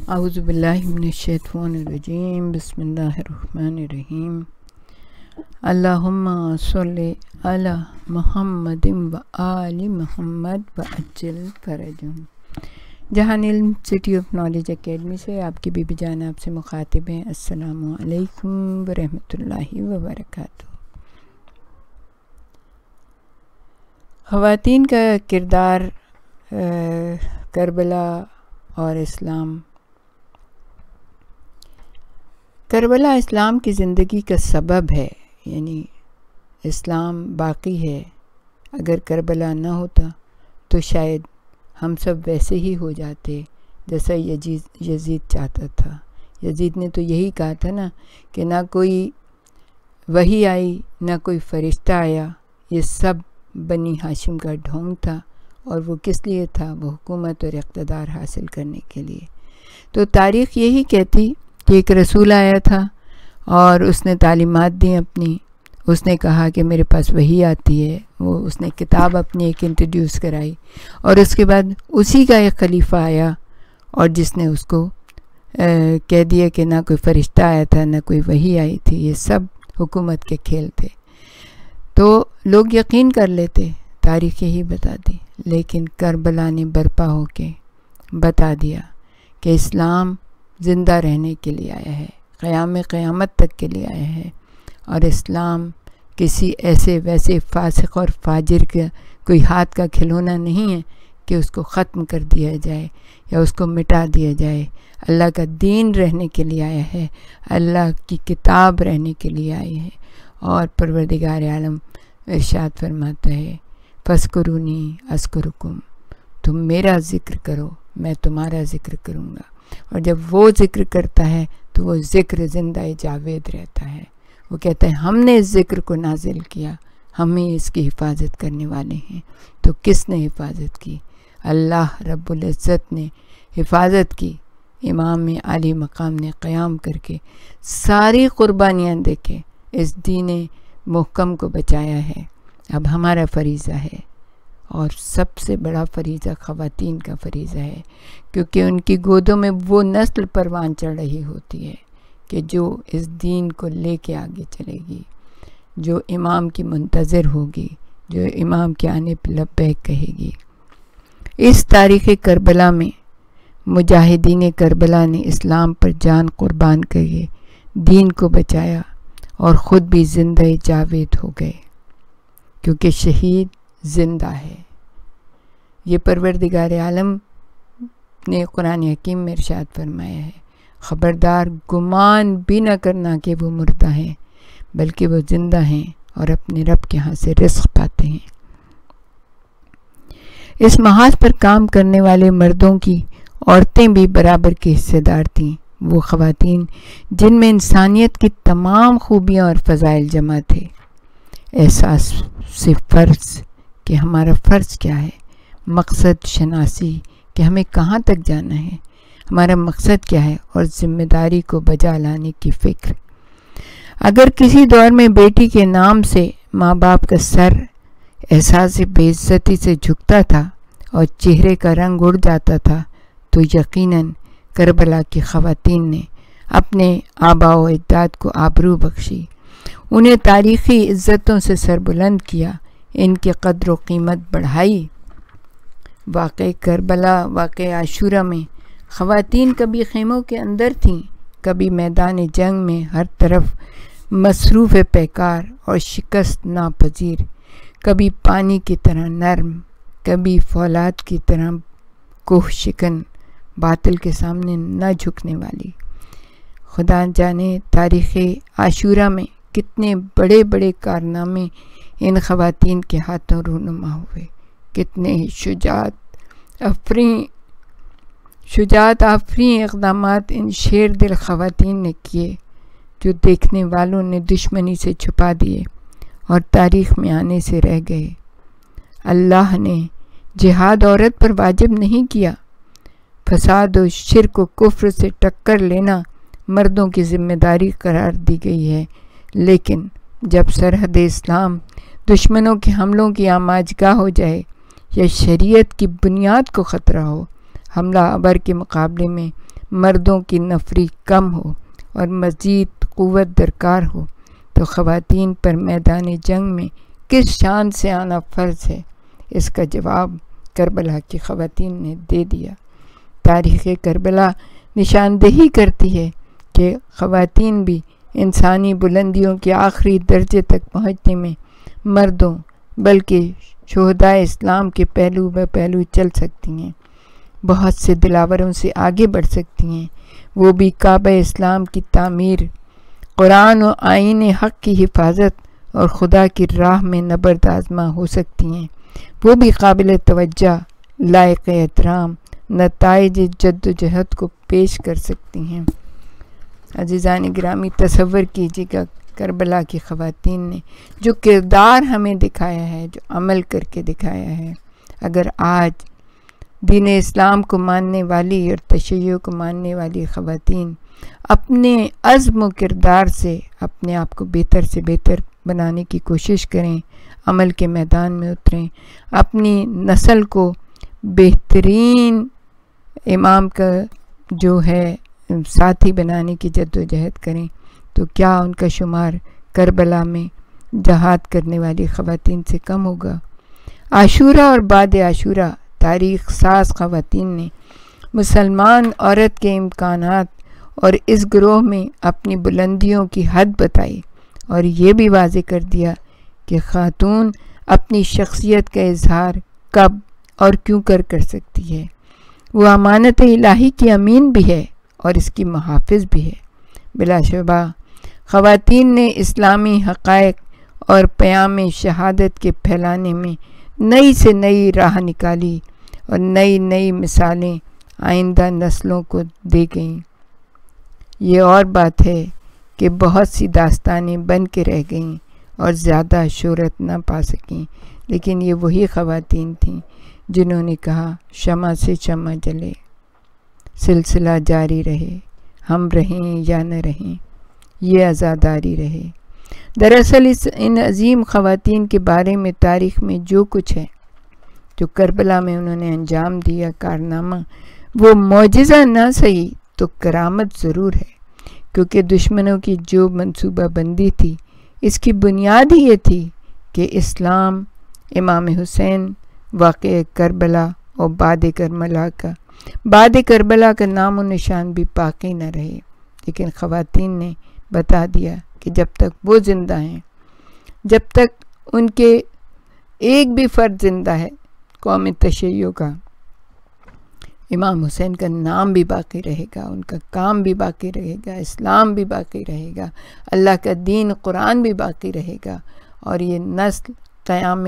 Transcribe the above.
اعوذ باللہ من الشیطان الرجیم بسم اللہ الرحمن الرحیم اللہم صلی علی محمد و آل محمد و عجل فرجہم۔ جہان علم سٹی آف نالج اکیڈمی سے آپ کی بی بی جان آپ سے مخاطب ہیں۔ السلام علیکم ورحمۃ اللہ وبرکاتہ۔ خواتین کا کردار کربلا اور اسلام۔ کربلا اسلام کی زندگی کا سبب ہے، یعنی اسلام باقی ہے۔ اگر کربلا نہ ہوتا تو شاید ہم سب ویسے ہی ہو جاتے جیسا یزید چاہتا تھا۔ یزید نے تو یہی کہا تھا نا کہ نہ کوئی وحی آئی نہ کوئی فرشتہ آیا، یہ سب بنی ہاشم کا ڈھونگ تھا۔ اور وہ کس لیے تھا؟ وہ حکومت اور اقتدار حاصل کرنے کے لیے۔ تو تاریخ یہی کہتی کہ ایک رسول آیا تھا اور اس نے تعلیمات دیں اپنی، اس نے کہا کہ میرے پاس وحی آتی ہے، اس نے کتاب اپنی ایک انٹروڈیوس کرائی، اور اس کے بعد اسی کا ایک خلیفہ آیا اور جس نے اس کو کہہ دیا کہ نہ کوئی فرشتہ آیا تھا نہ کوئی وحی آئی تھی، یہ سب حکومت کے کھیل تھے۔ تو لوگ یقین کر لیتے، تاریخ یہی بتاتی، لیکن کربلا نے برپا ہو کے بتا دیا کہ اسلام زندہ رہنے کے لیے آیا ہے، قیامت تک کے لیے آیا ہے، اور اسلام کسی ایسے ویسے فاسق اور فاجر کا کوئی ہاتھ کا کھلونا نہیں ہے کہ اس کو ختم کر دیا جائے یا اس کو مٹا دیا جائے۔ اللہ کا دین رہنے کے لیے آیا ہے، اللہ کی کتاب رہنے کے لیے آئی ہے۔ اور پروردگار عالم ارشاد فرماتا ہے فَاذْكُرُونِی أَذْكُرْكُمْ، تم میرا ذکر کرو میں تمہارا ذکر کروں گا۔ اور جب وہ ذکر کرتا ہے تو وہ ذکر زندہ جاوید رہتا ہے۔ وہ کہتا ہے ہم نے اس ذکر کو نازل کیا، ہم ہی اس کی حفاظت کرنے والے ہیں۔ تو کس نے حفاظت کی؟ اللہ رب العزت نے حفاظت کی۔ امام عالی مقام نے قیام کر کے ساری قربانیاں دے کے اس دین محکم کو بچایا ہے۔ اب ہمارا فریضہ ہے، اور سب سے بڑا فریضہ خواتین کا فریضہ ہے، کیونکہ ان کی گودوں میں وہ نسل پروان چڑھ رہی ہوتی ہے کہ جو اس دین کو لے کے آگے چلے گی، جو امام کی منتظر ہوگی، جو امام کے آنے پہ لبیک کہے گی۔ اس تاریخ کربلا میں مجاہدین کربلا نے اسلام پر جان قربان کر کے دین کو بچایا اور خود بھی زندہ جاوید ہو گئے، کیونکہ شہید زندہ ہے۔ یہ پروردگار عالم نے قرآن حکیم میں ارشاد فرمایا ہے، خبردار گمان بھی نہ کرنا کہ وہ مردہ ہیں، بلکہ وہ زندہ ہیں اور اپنے رب کے ہاں سے رزق پاتے ہیں۔ اس محاذ پر کام کرنے والے مردوں کی عورتیں بھی برابر کے حصے دار تھیں، وہ خواتین جن میں انسانیت کی تمام خوبیاں اور فضائل جمع تھے۔ احساس سے فرض کہ ہمارا فرض کیا ہے، مقصد شناسی کہ ہمیں کہاں تک جانا ہے، ہمارا مقصد کیا ہے، اور ذمہ داری کو بجا لانے کی فکر۔ اگر کسی دور میں بیٹی کے نام سے ماں باپ کا سر احساس بے عزتی سے جھکتا تھا اور چہرے کا رنگ اڑ جاتا تھا، تو یقیناً کربلا کی خواتین نے اپنے آباء و اجداد کو آبرو بخشی، انہیں تاریخی عزتوں سے سربلند کیا، ان کی قدر و قیمت بڑھائی۔ واقع کربلا، واقع عاشورہ میں خواتین کبھی خیموں کے اندر تھیں، کبھی میدان جنگ میں ہر طرف مصروف پیکار اور شکست ناپذیر، کبھی پانی کی طرح نرم، کبھی فولاد کی طرح کوہ شکن، باطل کے سامنے نہ جھکنے والی۔ خدا جانے تاریخ عاشورہ میں کتنے بڑے بڑے کارنامے ان خواتین کے ہاتھوں رونما ہوئے، کتنے شجاعت آفریں اقدامات ان شیر دل خواتین نے کیے، جو دیکھنے والوں نے دشمنی سے چھپا دیے اور تاریخ میں آنے سے رہ گئے۔ اللہ نے جہاد عورت پر واجب نہیں کیا، فساد و شرک و کفر سے ٹکر لینا مردوں کی ذمہ داری قرار دی گئی ہے، لیکن جب سرحد اسلام دشمنوں کے حملوں کی آماجگاہ ہو جائے یا شریعت کی بنیاد کو خطرہ ہو، حملہ آور کے مقابلے میں مردوں کی نفری کم ہو اور مزید قوت درکار ہو تو خواتین پر میدان جنگ میں کس شان سے آنا فرض ہے؟ اس کا جواب کربلا کی خواتین نے دے دیا۔ تاریخ کربلا نشاندہی کرتی ہے کہ خواتین بھی انسانی بلندیوں کے آخری درجے تک پہنچنے میں مردوں بلکہ شہدائے اسلام کے پہلو بہ پہلو چل سکتی ہیں، بہت سے دلاوروں سے آگے بڑھ سکتی ہیں، وہ بھی کعبہ اسلام کی تعمیر، قرآن و آئین حق کی حفاظت اور خدا کی راہ میں نبرد آزما ہو سکتی ہیں، وہ بھی قابل توجہ لائق احترام نتائج جد و جہد کو پیش کر سکتی ہیں۔ عزیزان گرامی، تصور کیجیے گا کربلا کی خواتین نے جو کردار ہمیں دکھایا ہے، جو عمل کر کے دکھایا ہے، اگر آج دین اسلام کو ماننے والی اور تشیع کو ماننے والی خواتین اپنے عزم و کردار سے اپنے آپ کو بہتر سے بہتر بنانے کی کوشش کریں، عمل کے میدان میں اتریں، اپنی نسل کو بہترین امام کا جو ہے ساتھی بنانے کی جد و جہد کریں، تو کیا ان کا شمار کربلا میں جہاد کرنے والی خواتین سے کم ہوگا؟ عاشورہ اور بعد عاشورہ تاریخ ساز خواتین نے مسلمان عورت کے امکانات اور اس گروہ میں اپنی بلندیوں کی حد بتائی اور یہ بھی واضح کر دیا کہ خاتون اپنی شخصیت کا اظہار کب اور کیوں کر سکتی ہے۔ وہ امانت الہی کی امین بھی ہے اور اس کی محافظ بھی ہے۔ بلا شبہ خواتین نے اسلامی حقائق اور پیام شہادت کے پھیلانے میں نئی سے نئی راہ نکالی اور نئی نئی مثالیں آئندہ نسلوں کو دے گئیں۔ یہ اور بات ہے کہ بہت سی داستانیں بن کے رہ گئیں اور زیادہ شہرت نہ پا سکیں، لیکن یہ وہی خواتین تھیں جنہوں نے کہا شمع سے شمع جلے، سلسلہ جاری رہے، ہم رہیں یا نہ رہیں، یہ عزاداری رہے۔ دراصل ان عظیم خواتین کے بارے میں تاریخ میں جو کچھ ہے، جو کربلا میں انہوں نے انجام دیا کارنامہ، وہ معجزہ نہ صحیح تو کرامت ضرور ہے، کیونکہ دشمنوں کی جو منصوبہ بندی تھی اس کی بنیاد ہی یہ تھی کہ اسلام، امام حسین، واقعہ کربلا اور بعد کربلا کا نام و نشان بھی باقی نہ رہے، لیکن خواتین نے بتا دیا کہ جب تک وہ زندہ ہیں، جب تک ان کے ایک بھی فرد زندہ ہے، قوم تشیع کا امام حسین کا نام بھی باقی رہے گا، ان کا کام بھی باقی رہے گا، اسلام بھی باقی رہے گا، اللہ کا دین قرآن بھی باقی رہے گا، اور یہ نسل قیام